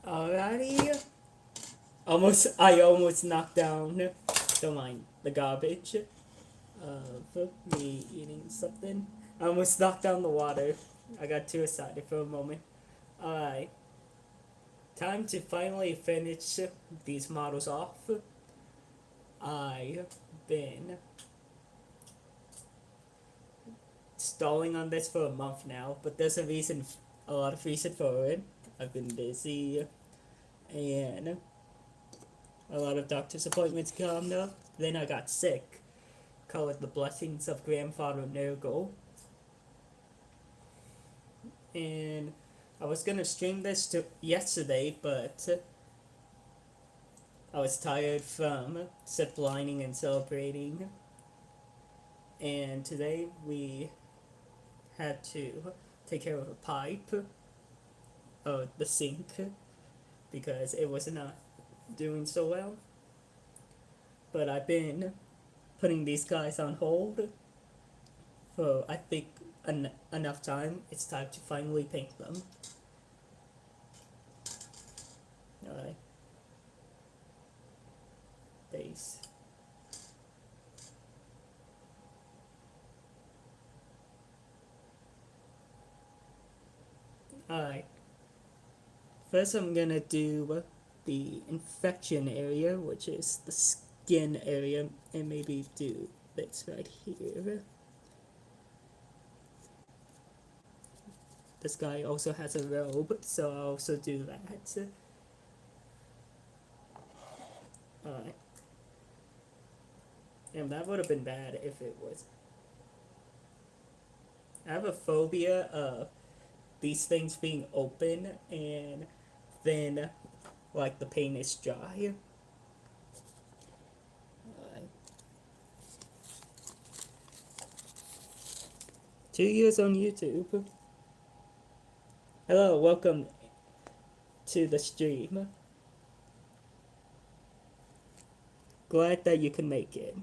Alrighty. I almost knocked down, don't mind, the garbage of me eating something. I almost knocked down the water. I got too excited for a moment. Alright. Time to finally finish these models off. I've been stalling on this for a month now, but there's a lot of reason for it. I've been busy and a lot of doctor's appointments coming up. Then I got sick. Call it the blessings of Grandfather Nurgle. And I was gonna stream this yesterday, but I was tired from ziplining and celebrating. And today we had to take care of a pipe, the sink, because it was not doing so well. But I've been putting these guys on hold for I think enough time. It's time to finally paint them. Alright. Base. Alright. First I'm gonna do the infection area, which is the skin area, and maybe do this right here. This guy also has a robe, so I'll also do that. Alright. And that would have been bad if it was. I have a phobia of these things being open and then like the paint is dry. Alright. 2 years on YouTube. Hello, welcome to the stream. Glad that you can make it.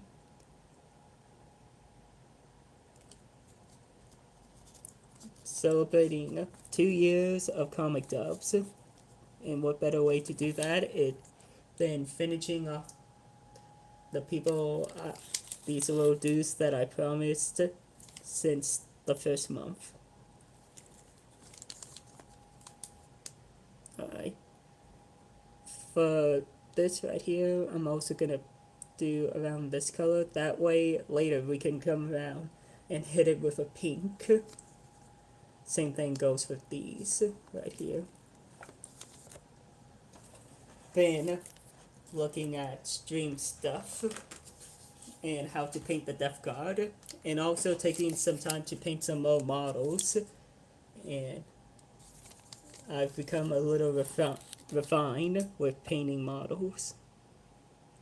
Celebrating 2 years of comic dubs. And what better way to do that than finishing off the people, these little dudes that I promised since the first month. Alright. For this right here, I'm also gonna do around this color. That way, later we can come around and hit it with a pink. Same thing goes with these right here. Then, looking at stream stuff and how to paint the Death Guard, and also taking some time to paint some more models. And I've become a little refined with painting models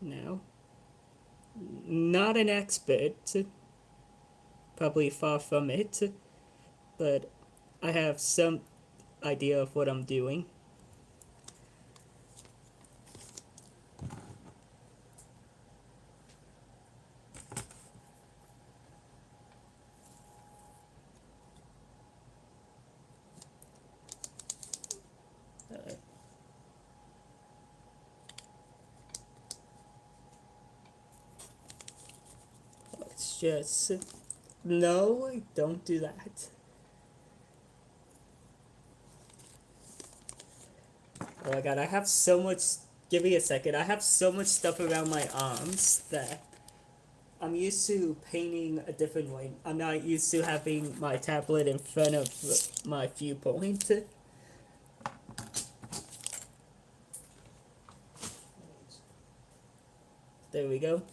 now. Not an expert, probably far from it, but I have some idea of what I'm doing. Let's just... No, don't do that. Oh my god, I have so much... Give me a second. I have so much stuff around my arms that I'm used to painting a different way. I'm not used to having my tablet in front of my viewpoint. There we go.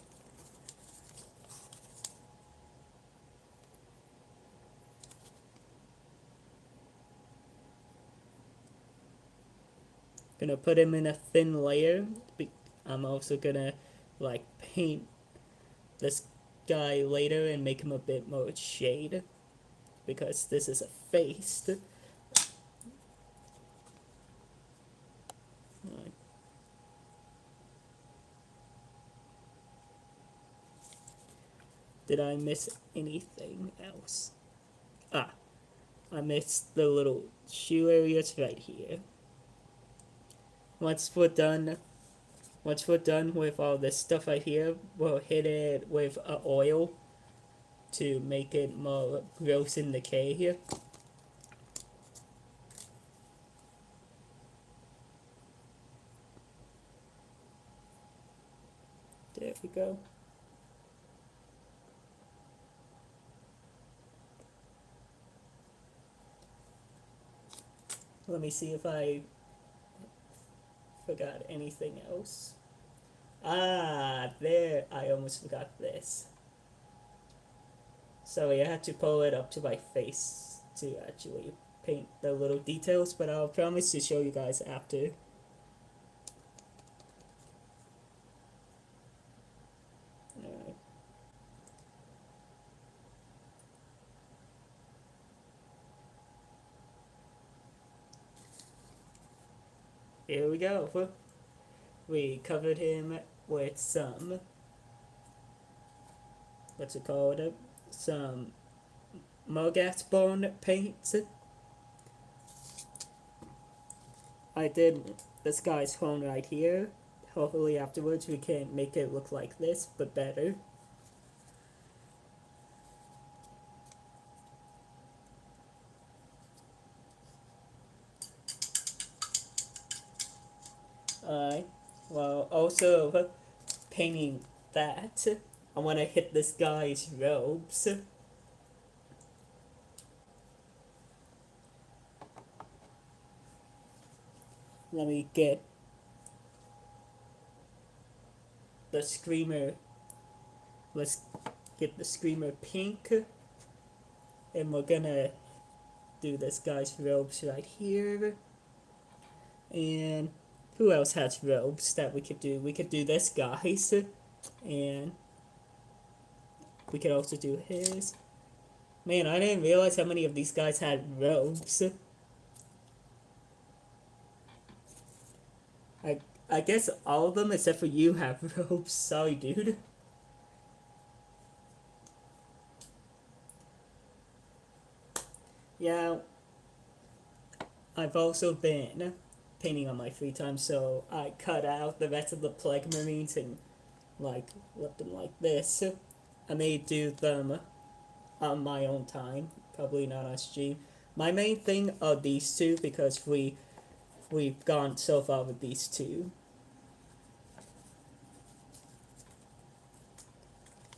Gonna put him in a thin layer. I'm also gonna like paint this guy later and make him a bit more shade because this is a face. Did I miss anything else? Ah, I missed the little shoe areas right here. once we're done, once we're done with all this stuff right here, we'll hit it with oil to make it more gross in decay here. There we go. Let me see if I forgot anything else. Ah, there, I almost forgot this. Sorry, I had to pull it up to my face to actually paint the little details, but I'll promise to show you guys after. Alright. Here we go. We covered him with some, what's it called? Some Mogat's Bone paint. I did this guy's horn right here. Hopefully afterwards we can make it look like this, but better. Alright, well, also painting that, I want to hit this guy's robes. Let me get the Screamer. Let's get the Screamer pink. And we're gonna do this guy's robes right here. And who else has robes that we could do? We could do this guy's. And we could also do his. Man, I didn't realize how many of these guys had robes. I guess all of them except for you have robes. Sorry, dude. Yeah, I've also been painting on my free time, so I cut out the rest of the Plague Marines and like left them like this. I may do them on my own time, probably not on stream. My main thing are these two because we've gone so far with these two.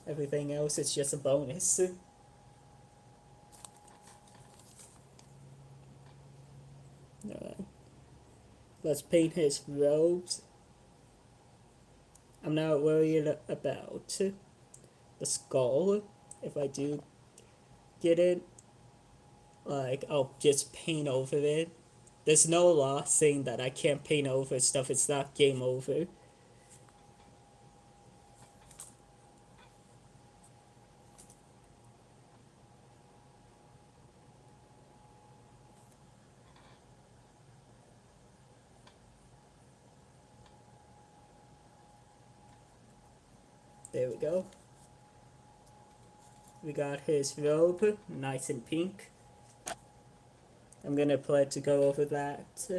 Everything else is just a bonus. Alright. Let's paint his robes. I'm not worried about the skull. If I do get it, like, I'll just paint over it. There's no law saying that I can't paint over stuff. It's not game over. There we go. We got his robe, nice and pink. I'm gonna plan to go over that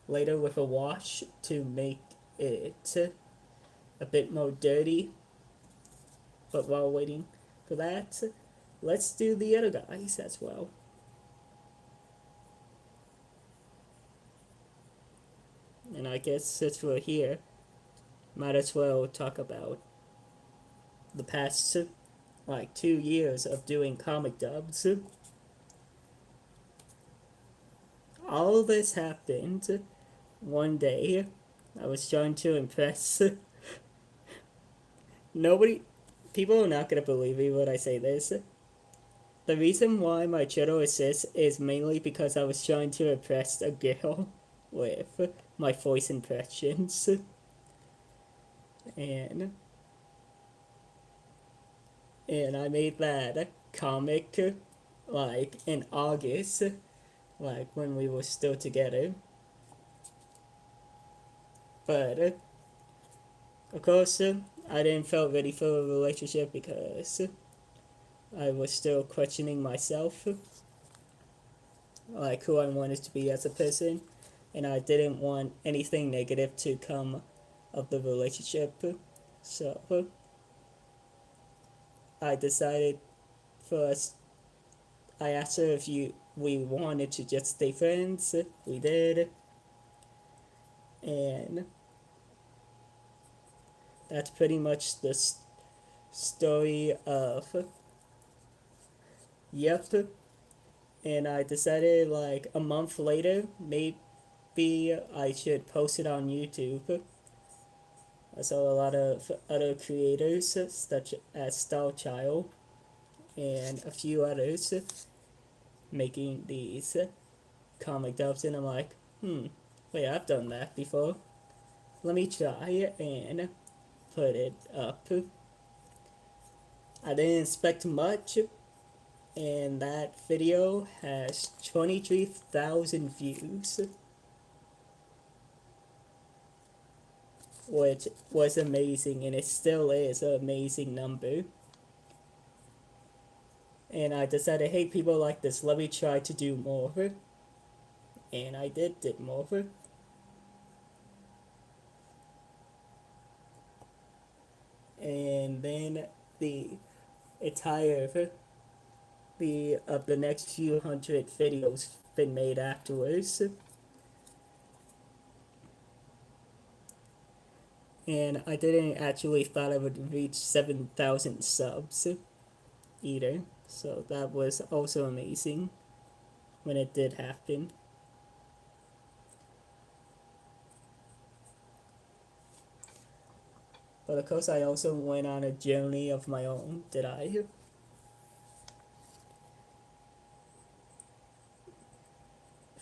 later with a wash to make it a bit more dirty. But while waiting for that, let's do the other guys as well. And I guess since we're here, might as well talk about the past like 2 years of doing comic dubs. All of this happened one day. I was trying to impress nobody. People are not gonna believe me when I say this. The reason why my channel exists is mainly because I was trying to impress a girl with my voice impressions. And I made that comic like in August, like when we were still together. But of course, I didn't feel ready for a relationship because I was still questioning myself, like who I wanted to be as a person. and I didn't want anything negative to come of the relationship. So I decided first. I asked her if we wanted to just stay friends. We did, and that's pretty much the story of Yep. And I decided like a month later, maybe I should post it on YouTube. I saw a lot of other creators, such as Starchild and a few others, making these comic dubs, and I'm like, wait, I've done that before. Let me try and put it up. I didn't expect much, and that video has 23,000 views, which was amazing, and it still is an amazing number. And I decided, hey, people like this, let me try to do more. And I did more. And then the entire the next few hundred videos been made afterwards. And I didn't actually thought I would reach 7,000 subs either. So that was also amazing when it did happen. But of course, I also went on a journey of my own, did I?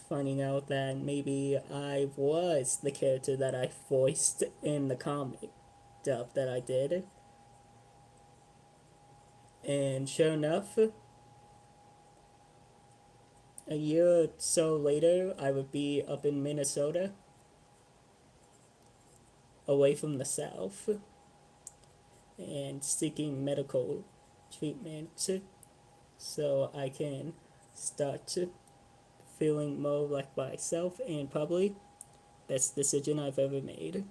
Finding out that maybe I was the character that I voiced in the comic dub that I did. And sure enough, a year or so later, I would be up in Minnesota, away from the South, and seeking medical treatment so I can start feeling more like myself, and probably best decision I've ever made.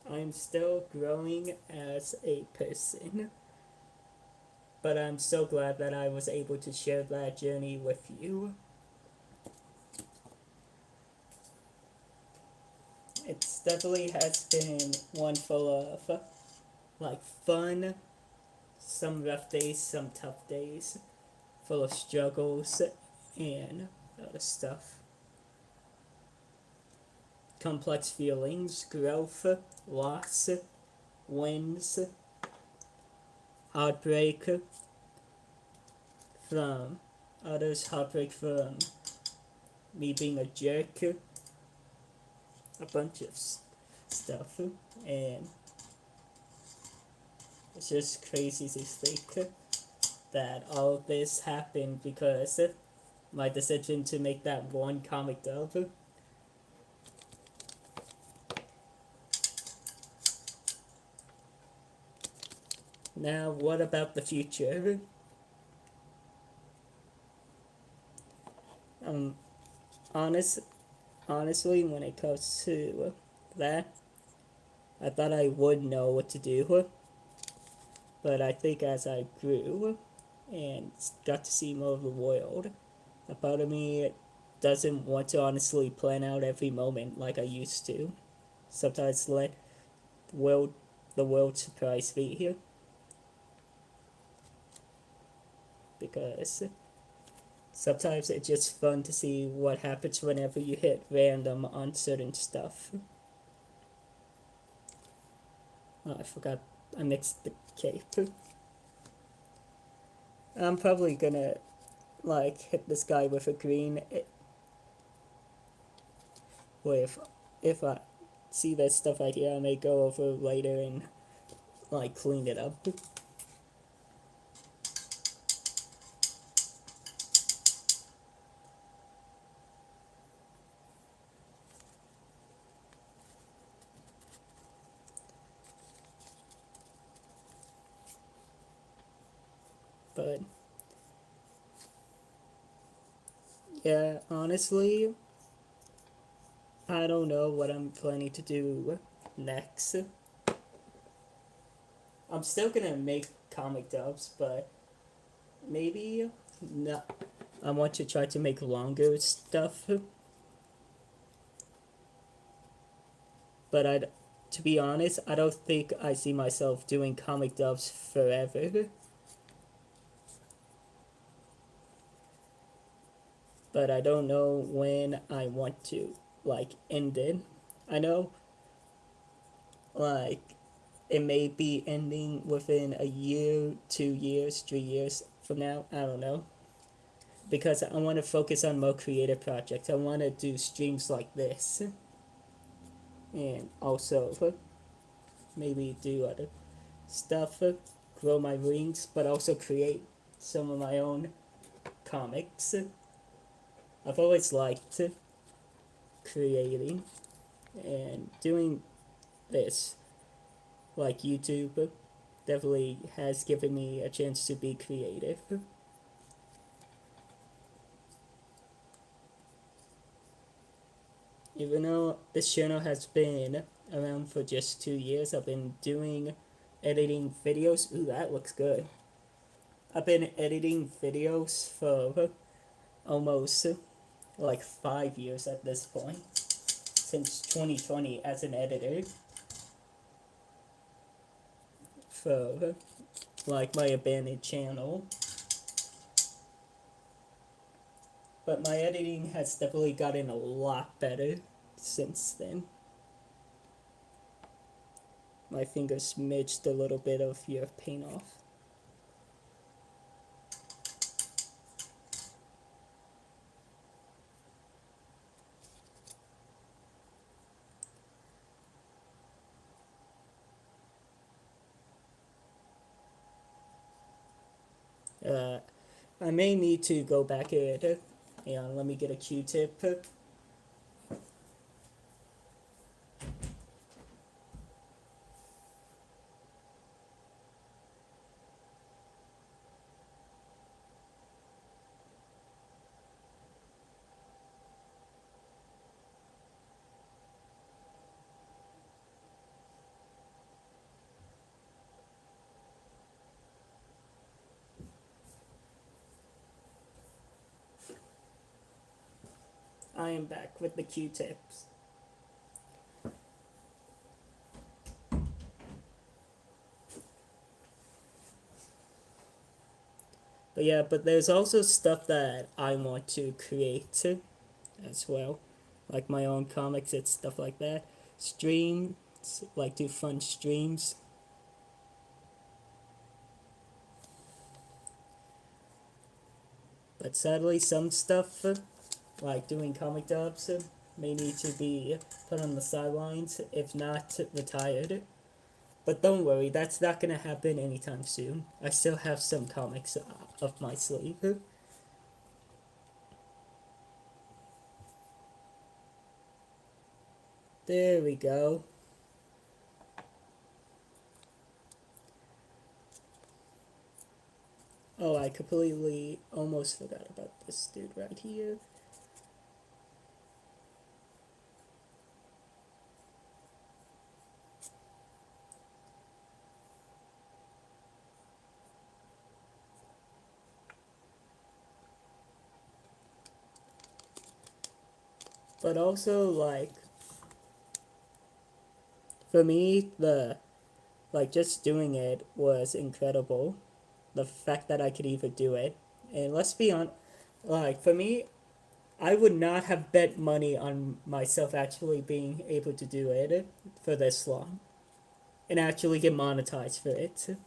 I'm still growing as a person, but I'm so glad that I was able to share that journey with you. It definitely has been one full of like fun, some rough days, some tough days, full of struggles and other stuff. Complex feelings, growth, loss, wins, heartbreak from others, heartbreak from me being a jerk, a bunch of stuff, and it's just crazy to think that all of this happened because my decision to make that one comic dub. Now, what about the future? Um, honest, honestly, when it comes to that, I thought I would know what to do, but I think as I grew and got to see more of the world, a part of me doesn't want to honestly plan out every moment like I used to. Sometimes let world the world surprise me here, because sometimes it's just fun to see what happens whenever you hit random on certain stuff. Oh, I forgot I mixed the cape. I'm probably gonna like hit this guy with a green with if I see that stuff right here, I may go over later and like clean it up. But yeah, honestly, I don't know what I'm planning to do next. I'm still gonna make comic dubs, but maybe not. I want to try to make longer stuff, but to be honest, I don't think I see myself doing comic dubs forever. But I don't know when I want to end it. I know like it may be ending within a year, 2 years, 3 years from now. I don't know. Because I want to focus on more creative projects. I want to do streams like this. And also maybe do other stuff, grow my wings, but also create some of my own comics. I've always liked creating and doing this. Like YouTube definitely has given me a chance to be creative. Even though this channel has been around for just 2 years, I've been doing editing videos. Ooh, that looks good. I've been editing videos for almost 5 years at this point, since 2020 as an editor for my abandoned channel. But my editing has definitely gotten a lot better since then. My finger smidged a little bit of your paint off. I may need to go back and let me get a Q-tip. I am back with the Q-tips. But yeah, but there's also stuff that I want to create as well. Like my own comics and stuff like that. Streams, do fun streams. But sadly, some stuff, like doing comic dubs, may need to be put on the sidelines, if not retired. But don't worry, that's not gonna happen anytime soon. I still have some comics up my sleeve. There we go. Oh, I completely almost forgot about this dude right here. But also, for me, just doing it was incredible. The fact that I could even do it. And let's be honest, for me, I would not have bet money on myself actually being able to do it for this long and actually get monetized for it.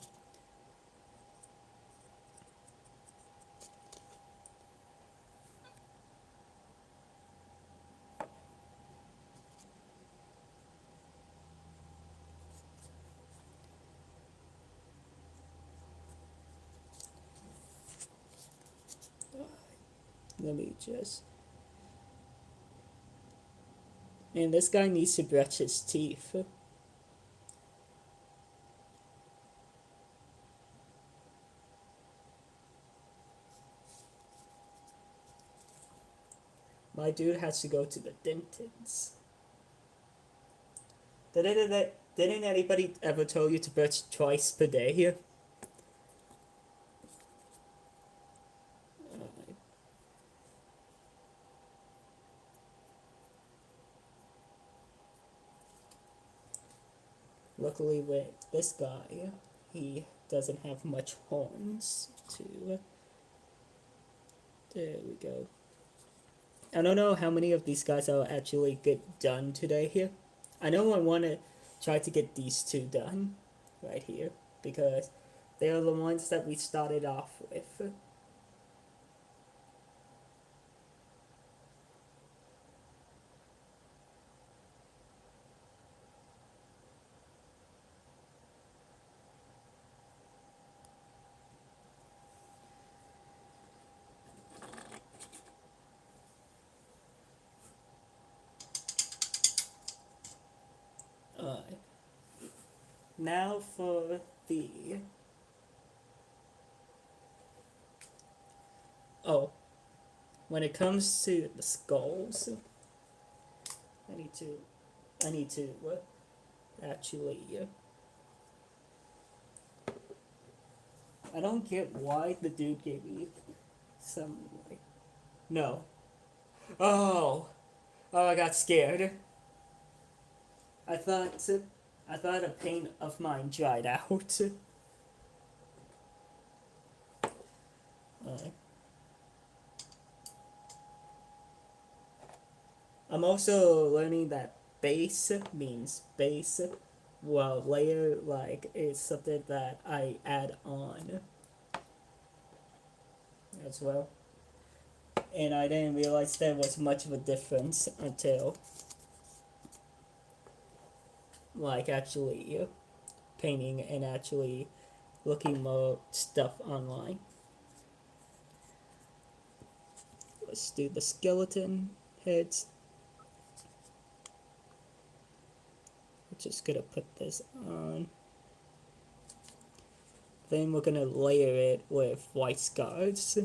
Let me just. And this guy needs to brush his teeth. My dude has to go to the dentist. Didn't anybody ever tell you to brush twice per day here? Luckily with this guy, he doesn't have much horns to... There we go. I don't know how many of these guys I'll actually get done today here. I know I want to try to get these two done right here because they are the ones that we started off with. Now for the... Oh, when it comes to the skulls, I need to actually... I don't get why the dude gave me some, like... No. Oh! Oh, I got scared. I thought a paint of mine dried out. I'm also learning that base means base, while layer like is something that I add on as well. And I didn't realize there was much of a difference until like actually painting and actually looking more stuff online. Let's do the skeleton heads. I'm just gonna put this on. Then we're gonna layer it with white scars.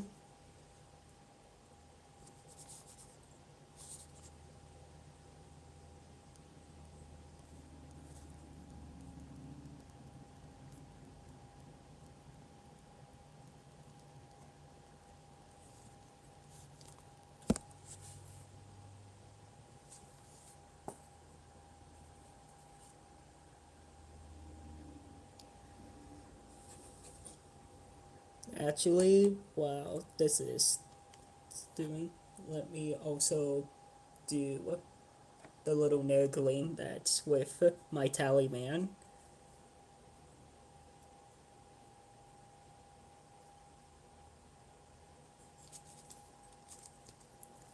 Actually, while this is doing, let me also do the little nurgling that's with my talisman.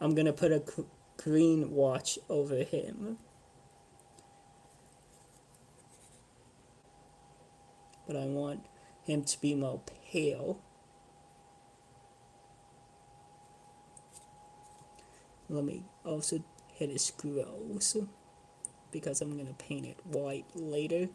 I'm gonna put a green watch over him. But I want him to be more pale. Let me also hit his scrolls because I'm gonna paint it white later.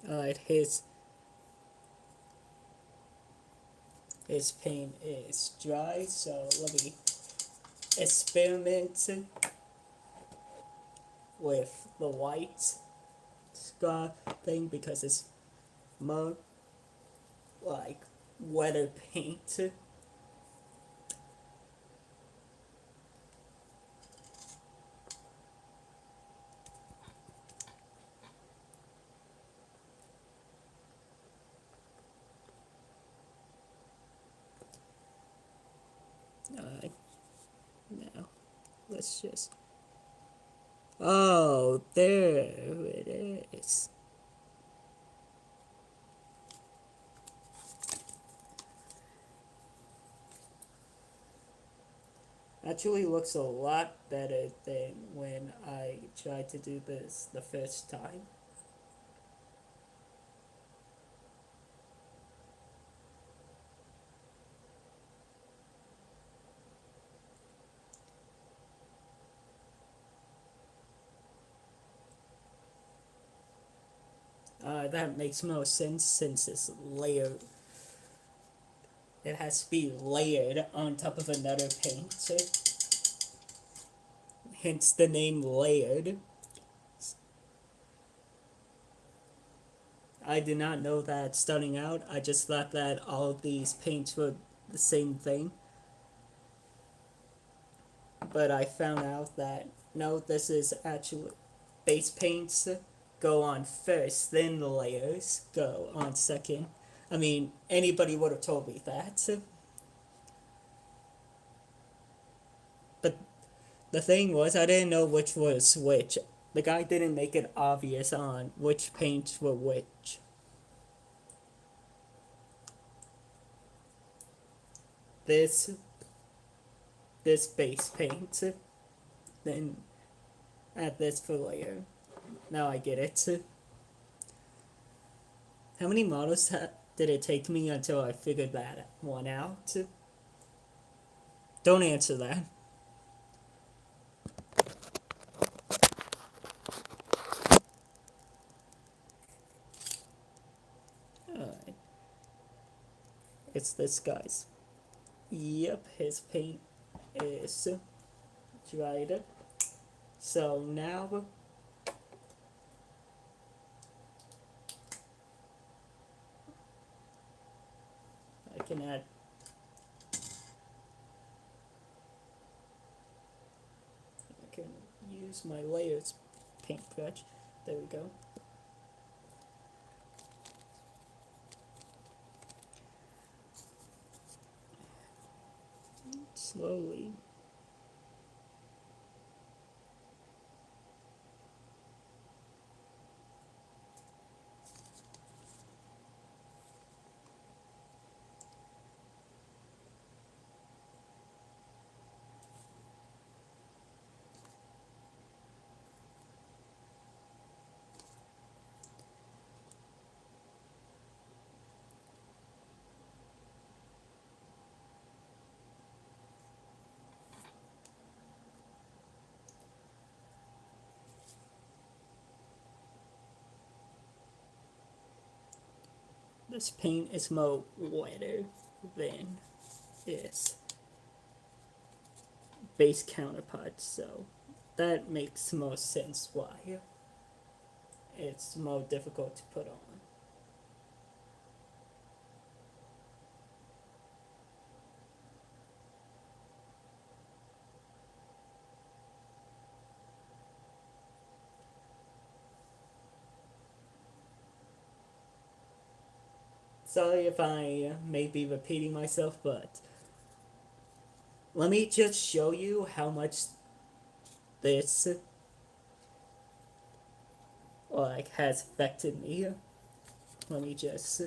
Alright, his paint is dry, so let me experiment with the white scar thing because it's more like weather paint. Alright, now let's just... Oh, there it is. Actually looks a lot better than when I tried to do this the first time. That makes most sense since it's layered. It has to be layered on top of another paint. Hence the name layered. I did not know that starting out. I just thought that all of these paints were the same thing. But I found out that no, this is actually base paints go on first, then the layers go on second. I mean, anybody would have told me that. But the thing was, I didn't know which was which. The guy didn't make it obvious on which paints were which. This this base paint, then add this for layer. Now I get it. How many models did it take me until I figured that one out? Don't answer that. Alright. It's this guy's. Yep, his paint is dried. So now I can add I can use my layers paintbrush. There we go. Slowly. This paint is more wetter than its base counterpart, so that makes most sense why it's more difficult to put on. Sorry if I may be repeating myself, but let me just show you how much this like has affected me. Let me just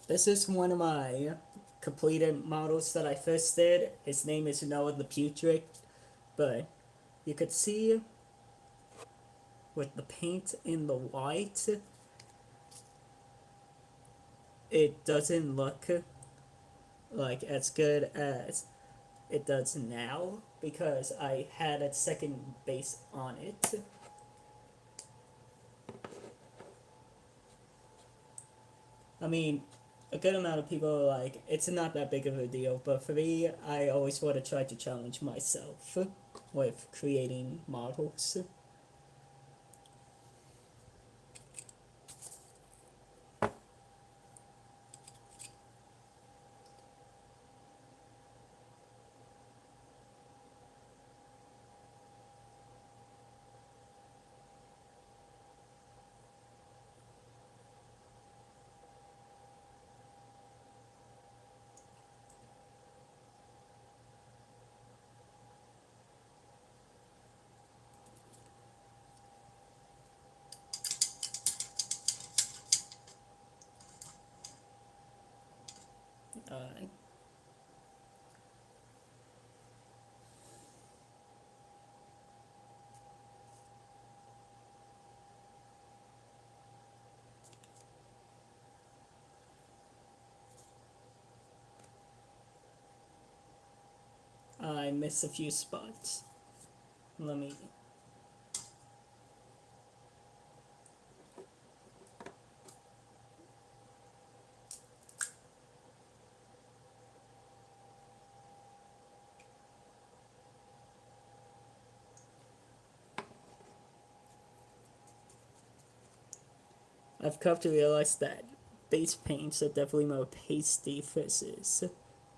this is one of my completed models that I first did. His name is Noah the Putrid, but you could see with the paint in the white, it doesn't look like as good as it does now because I had a second base on it. I mean, a good amount of people are like, it's not that big of a deal, but for me, I always want to try to challenge myself with creating models. I miss a few spots. Let me. I've come to realize that base paints are definitely more pasty versus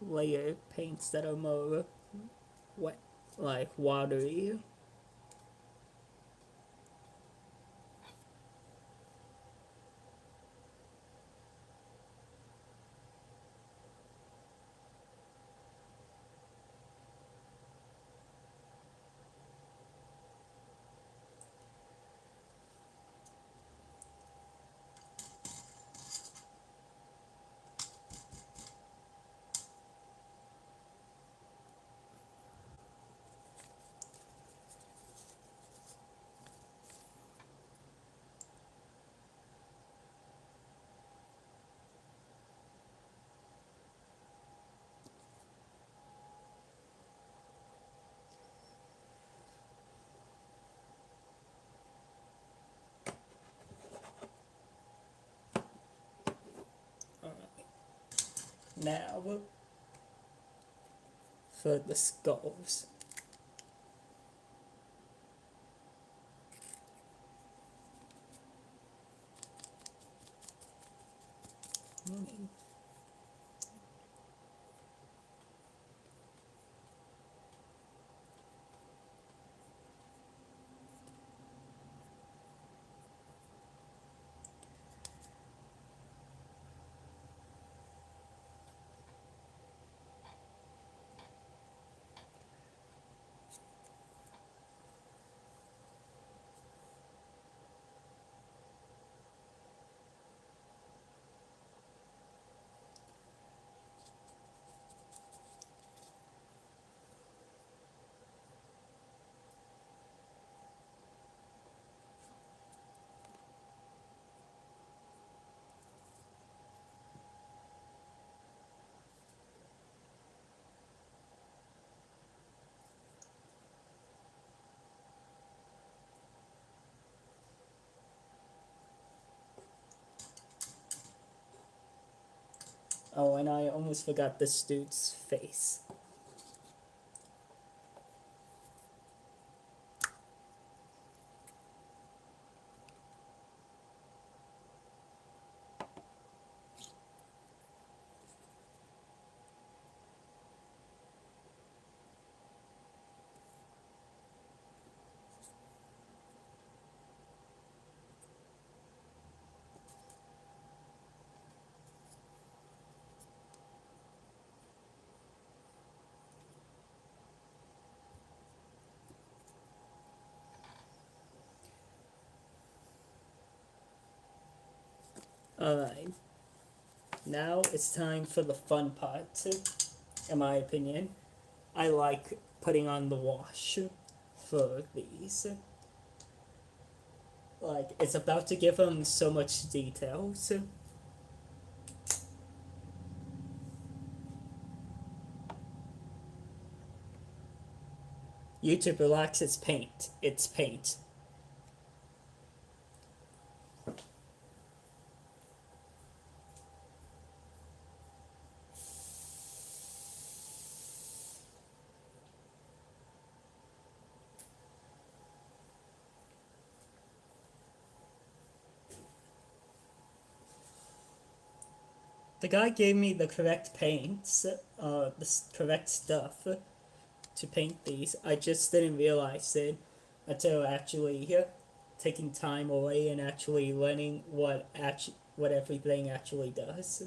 layer paints that are more wet, like watery. Alright. Now, for the skulls. Oh, and I almost forgot this dude's face. Alright, now it's time for the fun part, in my opinion. I like putting on the wash for these. Like, it's about to give them so much details. YouTube, relax, it's paint. It's paint. The guy gave me the correct paints, the correct stuff to paint these. I just didn't realize it until actually taking time away and actually learning what everything actually does.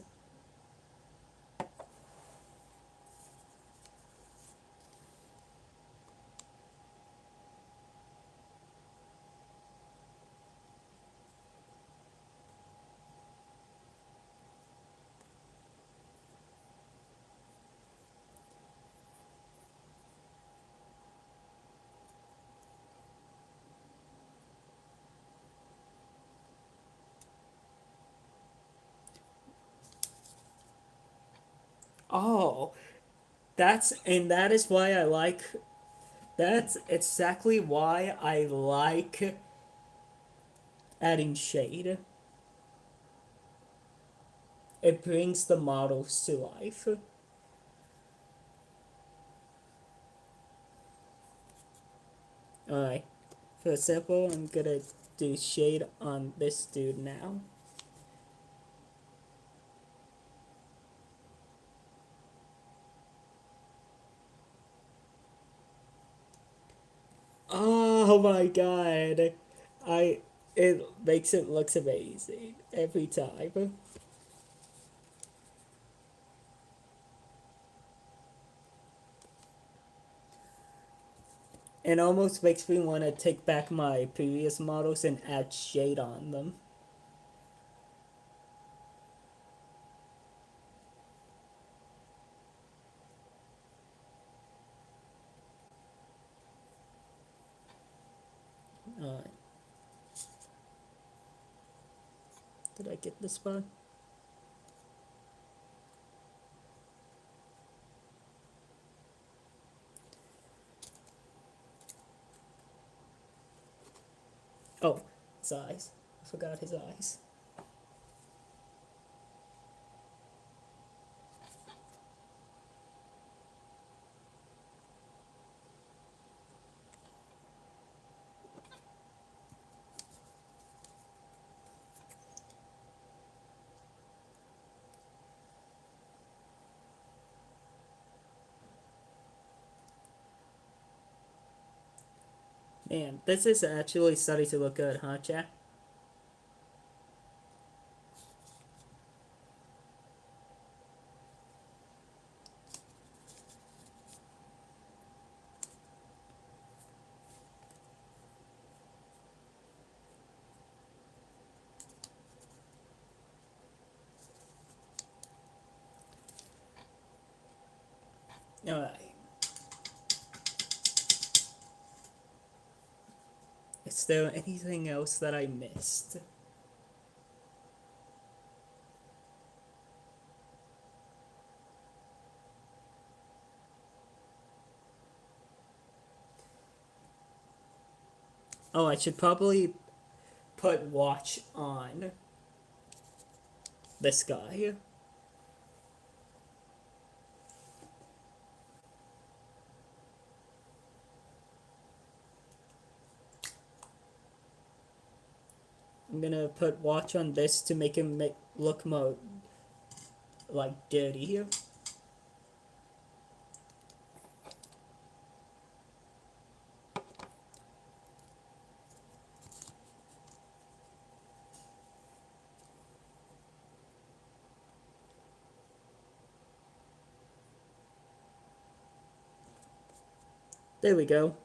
Oh, that is why I like. That's exactly why I like adding shade. It brings the models to life. Alright, for example, I'm gonna do shade on this dude now. Oh my god. I it makes it looks amazing every time. It almost makes me want to take back my previous models and add shade on them. Alright, did I get this one? Oh, his eyes. I forgot his eyes. Man, this is actually starting to look good, huh, chat? Alright. Is there anything else that I missed? Oh, I should probably put watch on this guy. I'm gonna put watch on this to make him look more like dirty. There we go.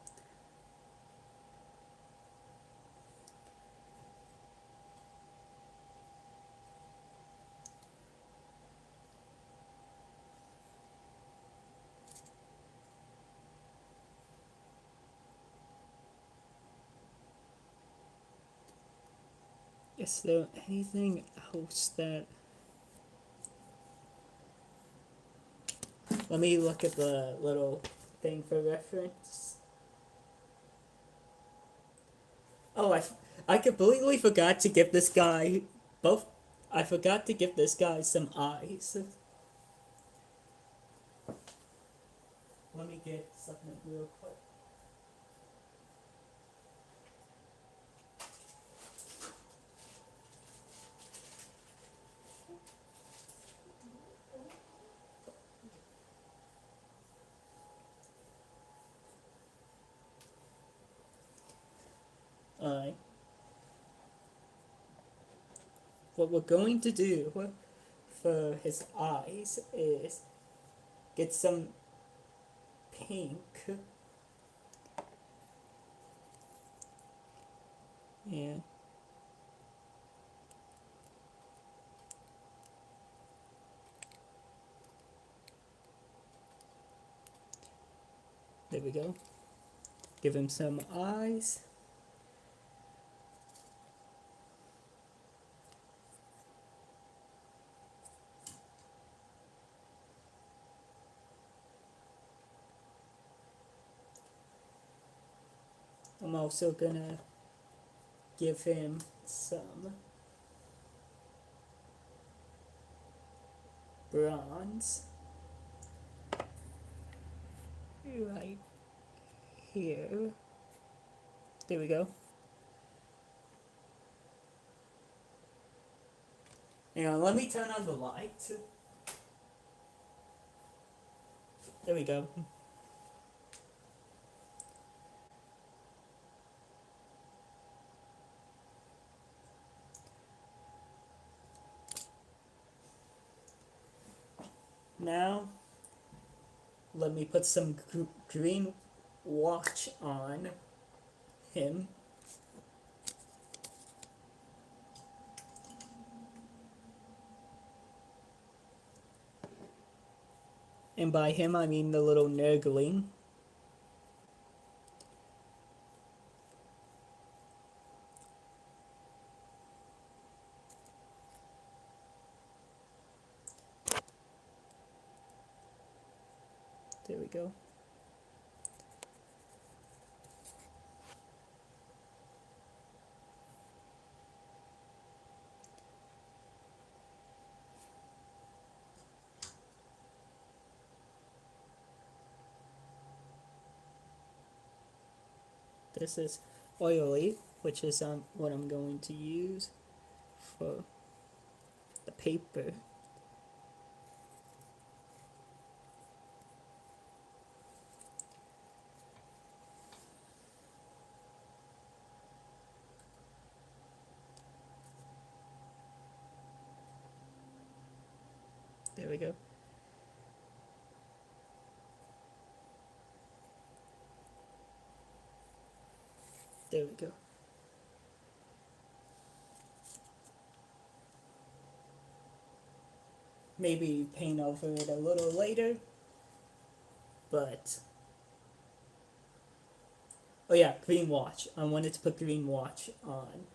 Is there anything else that... Let me look at the little thing for reference. Oh, I completely forgot to give this guy both. I forgot to give this guy some eyes. Let me get something real quick. Alright. What we're going to do for his eyes is get some pink. Yeah. There we go. Give him some eyes. I'm also gonna give him some bronze right here. There we go. Now let me turn on the light. There we go. Now let me put some green watch on him. And by him I mean the little nurgling. There we go. This is oily, which is what I'm going to use for the paper. There we go. There we go. Maybe paint over it a little later, but oh yeah, green watch. I wanted to put green watch on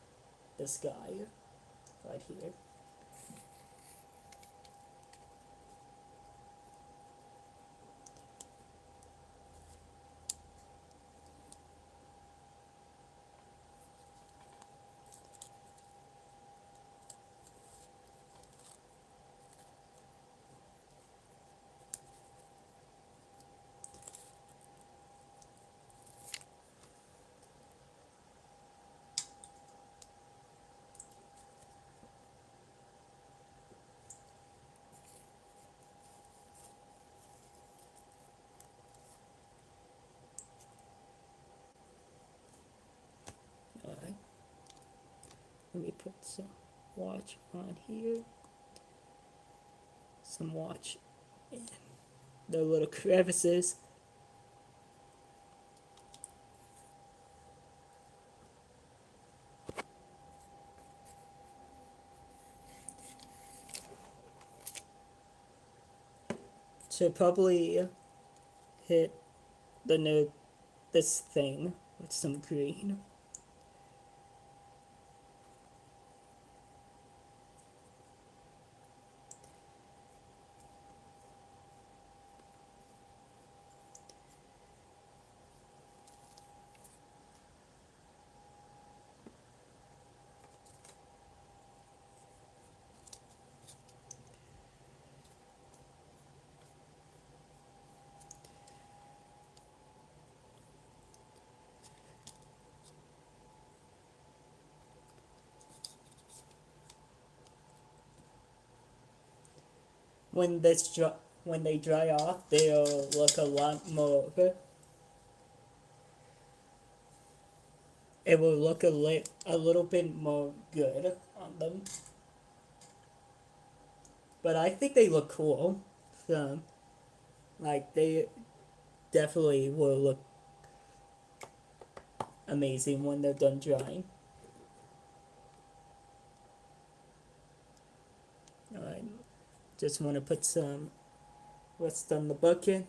this guy right here. Alright. Let me put some watch on here. Some watch in the little crevices. Should probably hit this thing with some green. When when they dry off, they'll look a lot more. It will look a little bit more good on them. But I think they look cool. So, like they definitely will look amazing when they're done drying. Alright, just want to put some rest on the bucket.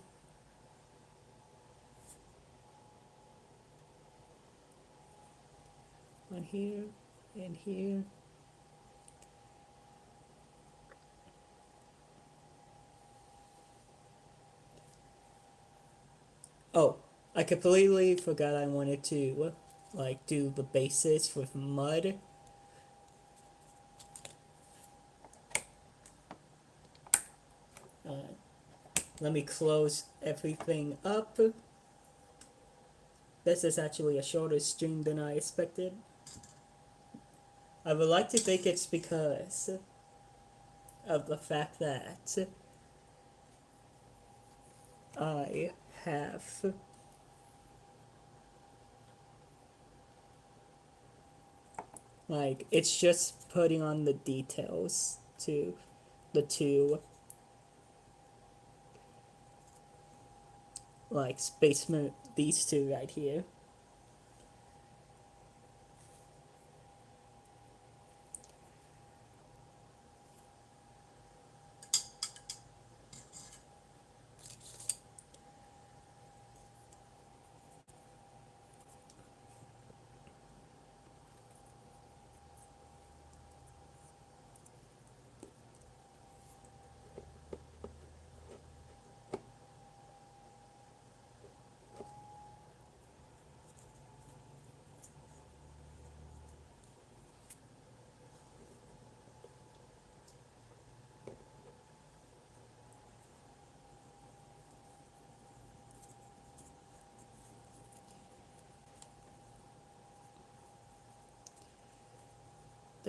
On here and here. Oh, I completely forgot I wanted to like do the bases with mud. Uh, Let me close everything up. This is actually a shorter stream than I expected. I would like to think it's because of the fact that I have like it's just putting on the details to the two like spacemen, these two right here.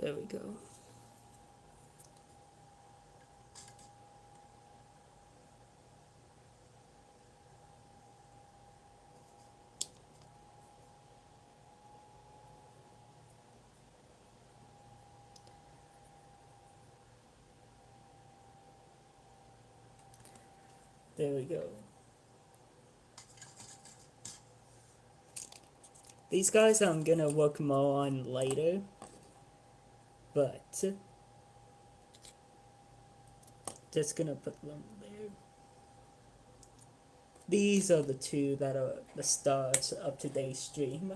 There we go. There we go. These guys I'm gonna work more on later, but just gonna put them there. These are the two that are the stars of today's stream.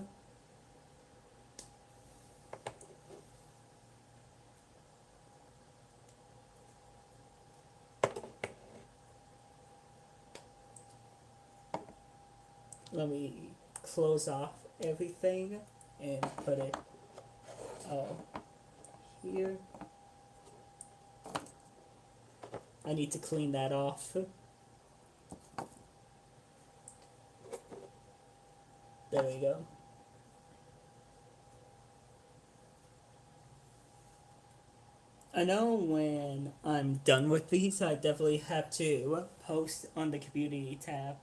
Let me close off everything and put it here. I need to clean that off. There we go. I know when I'm done with these, I definitely have to post on the community tab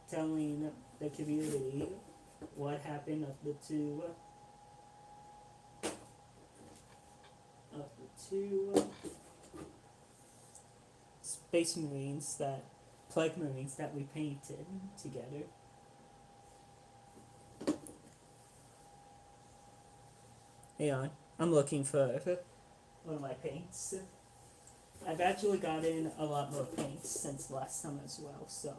telling the community what happened of the two space marines that plague marines that we painted together. Hang on, I'm looking for one of my paints. I've actually gotten a lot more paints since last time as well, so.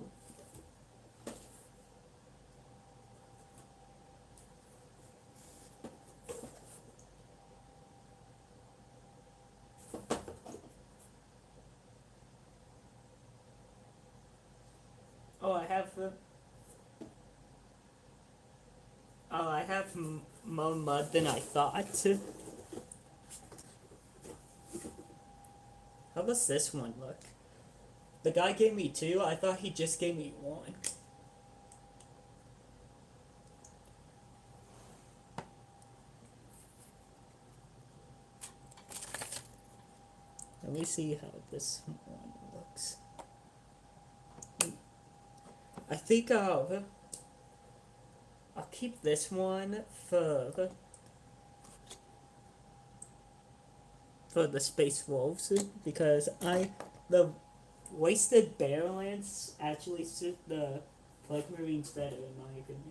Oh, I have more mud than I thought. How does this one look? The guy gave me two. I thought he just gave me one. Let me see how this one looks. I think I'll keep this one for the space wolves because the wasted Barrowlands actually suit the plague marines better in my opinion.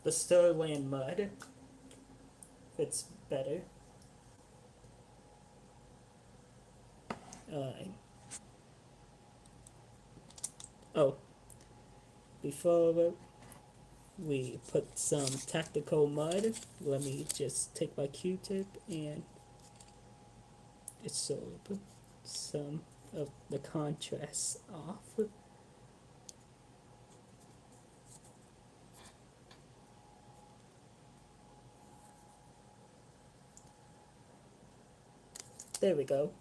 The Starland mud fits better. Oh, before we put some tactical mud, let me just take my Q-tip and dissolve some of the contrast off. There we go.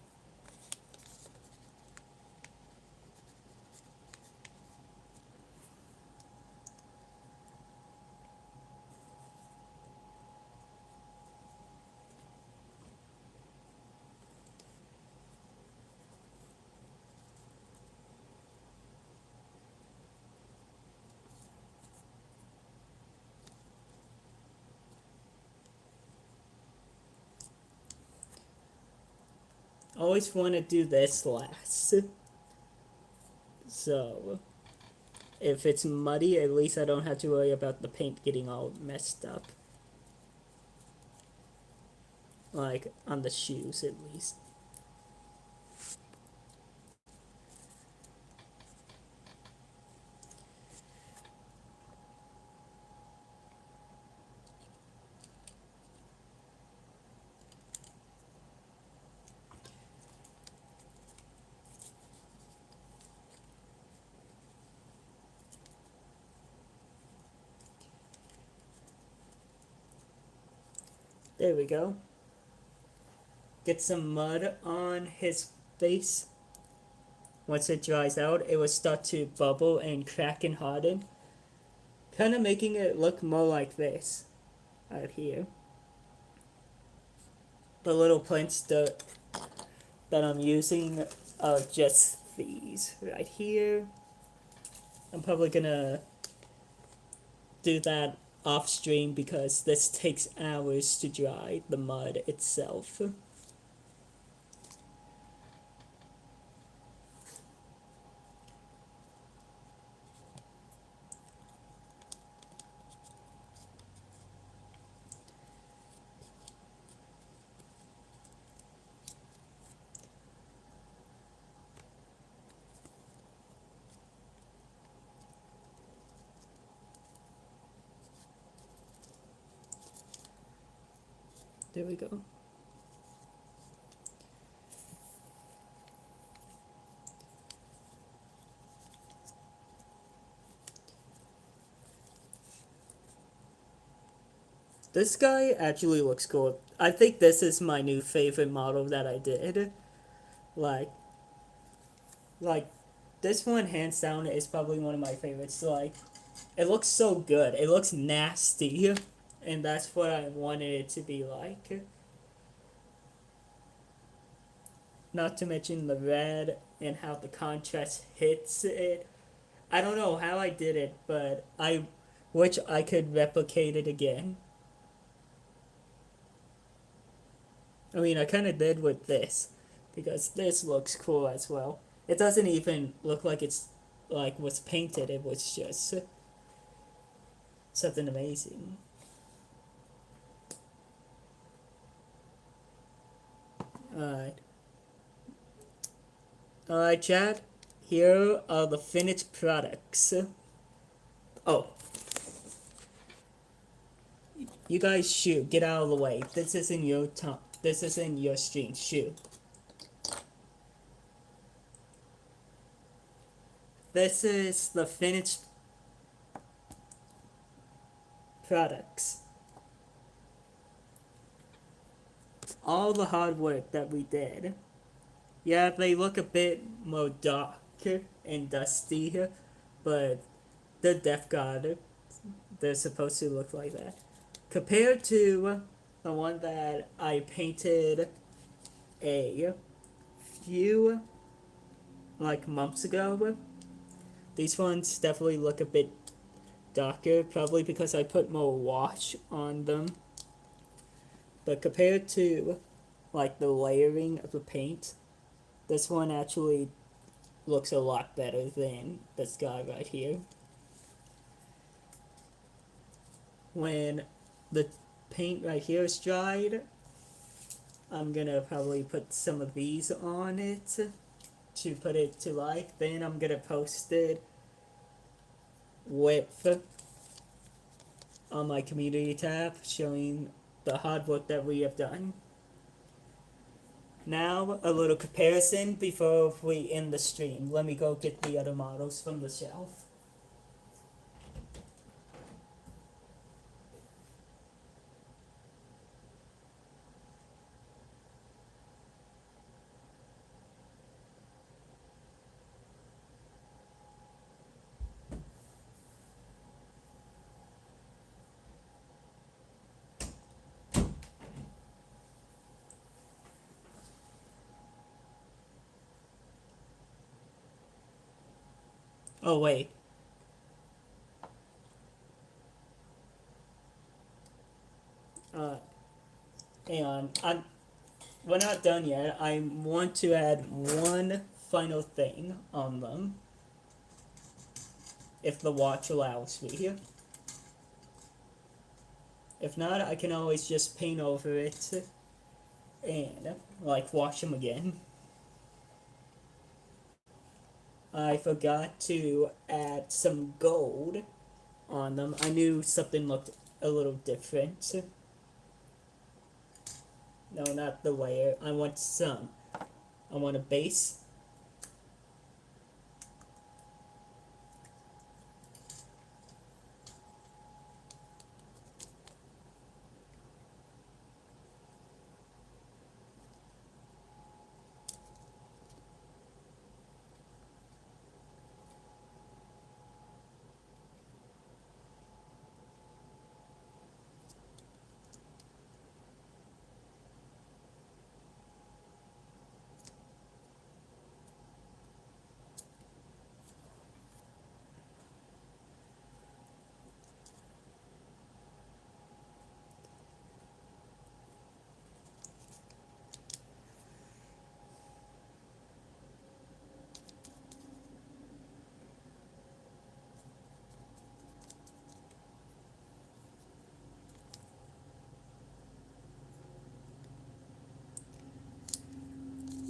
Always want to do this last. So, if it's muddy, at least I don't have to worry about the paint getting all messed up. Like, on the shoes, at least. There we go. Get some mud on his face. Once it dries out, it will start to bubble and crack and harden. Kind of making it look more like this out here. The little plants that I'm using are just these right here. I'm probably gonna do that off stream because this takes hours to dry the mud itself. There we go. This guy actually looks cool. I think this is my new favorite model that I did. Like, like this one hands down is probably one of my favorites. Like, it looks so good. It looks nasty, and that's what I wanted it to be like. Not to mention the red and how the contrast hits it. I don't know how I did it, but I wish I could replicate it again. I mean, I kind of did with this because this looks cool as well. It doesn't even look like it's like was painted. It was just something amazing. Alright. Alright, Chad. Here are the finished products. Oh. You guys shoot. Get out of the way. This isn't your time. This isn't your stream. Shoot. This is the finished products. All the hard work that we did. Yeah, they look a bit more dark and dusty, but the Death God, they're supposed to look like that. Compared to the one that I painted a few like months ago, these ones definitely look a bit darker, probably because I put more wash on them. But compared to like the layering of the paint, this one actually looks a lot better than this guy right here. When the paint right here is dried, I'm gonna probably put some of these on it to put it to life. Then I'm gonna post it with on my community tab showing the hard work that we have done. Now, a little comparison before we end the stream. Let me go get the other models from the shelf. Oh, wait. Uh, Hang on. We're not done yet. I want to add one final thing on them, if the watch allows me. If not, I can always just paint over it and, like, wash them again. I forgot to add some gold on them. I knew something looked a little different. No, not the layer. I want some. I want a base.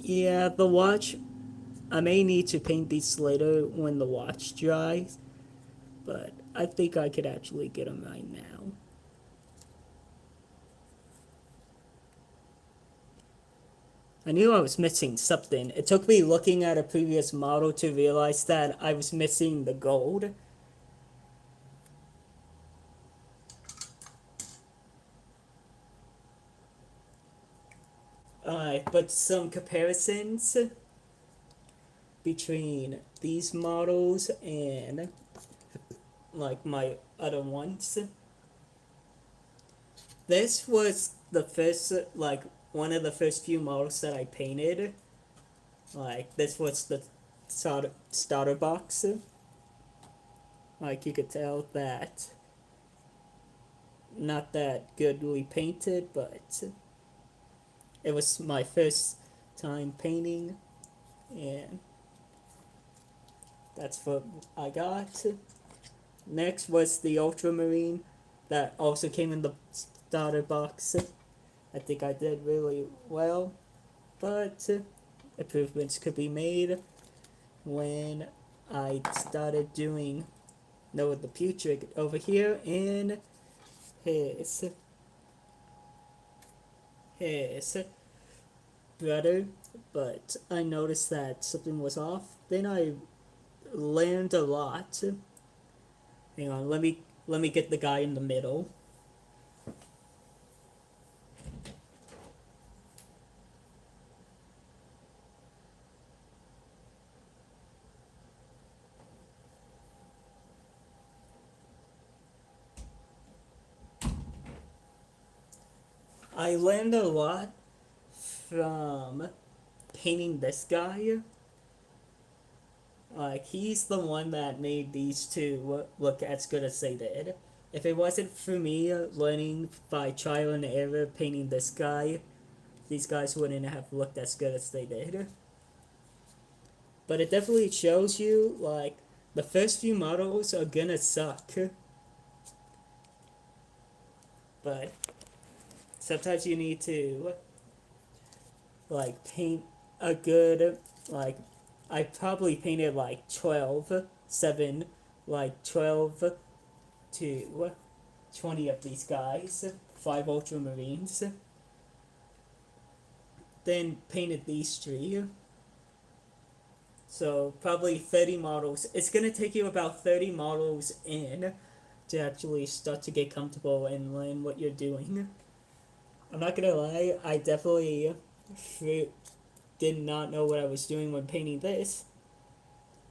Yeah, the watch. I may need to paint these later when the watch dries, but I think I could actually get them right now. I knew I was missing something. It took me looking at a previous model to realize that I was missing the gold. But some comparisons between these models and like my other ones. This was the first, like, one of the first few models that I painted. Like, this was the starter box. Like, you could tell that not that goodly painted, but it was my first time painting, and that's what I got. Next was the ultramarine that also came in the starter box. I think I did really well, but improvements could be made when I started doing Know the Future over here in his brother, but I noticed that something was off. Then I learned a lot. Hang on, let me get the guy in the middle. I learned a lot from painting this guy. Like, he's the one that made these two look as good as they did. If it wasn't for me learning by trial and error painting this guy, these guys wouldn't have looked as good as they did. But it definitely shows you, like, the first few models are gonna suck. But sometimes you need to, like, paint a good, like, I probably painted like 12, 7, like 12 to 20 of these guys, 5 ultramarines. then painted these three. So probably 30 models. It's gonna take you about 30 models in to actually start to get comfortable and learn what you're doing. I'm not gonna lie, I definitely did not know what I was doing when painting this.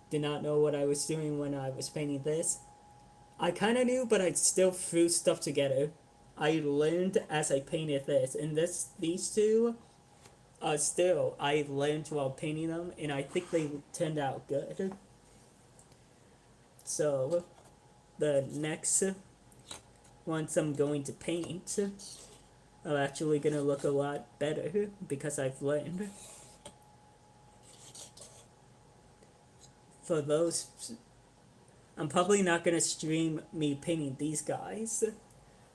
Did not know what I was doing when I was painting this. I kinda knew, but I still threw stuff together. I learned as I painted this, and these two, still, I learned while painting them, and I think they turned out good. So, the next ones I'm going to paint are actually gonna look a lot better because I've learned. For those, I'm probably not gonna stream me painting these guys,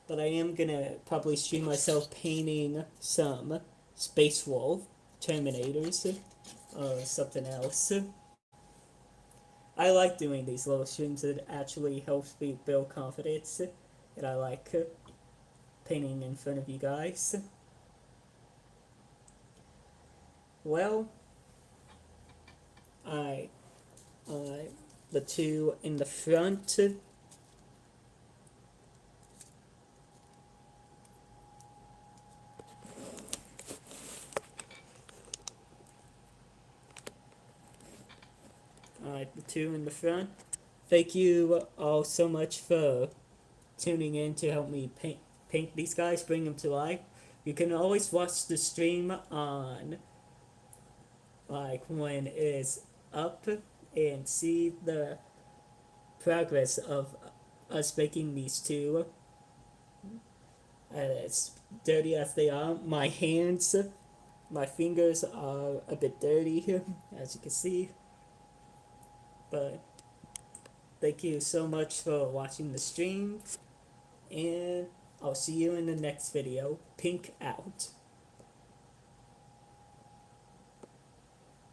but I am gonna probably stream myself painting some Space Wolf Terminators or something else. I like doing these little streams. It actually helps me build confidence, and I like painting in front of you guys. Well, I, the two in the front. The two in the front. Thank you all so much for tuning in to help me paint these guys, bring them to life. You can always watch the stream on like when it is up and see the progress of us making these two. As dirty as they are, my hands, my fingers are a bit dirty, as you can see. But thank you so much for watching the stream, and I'll see you in the next video. Pink out.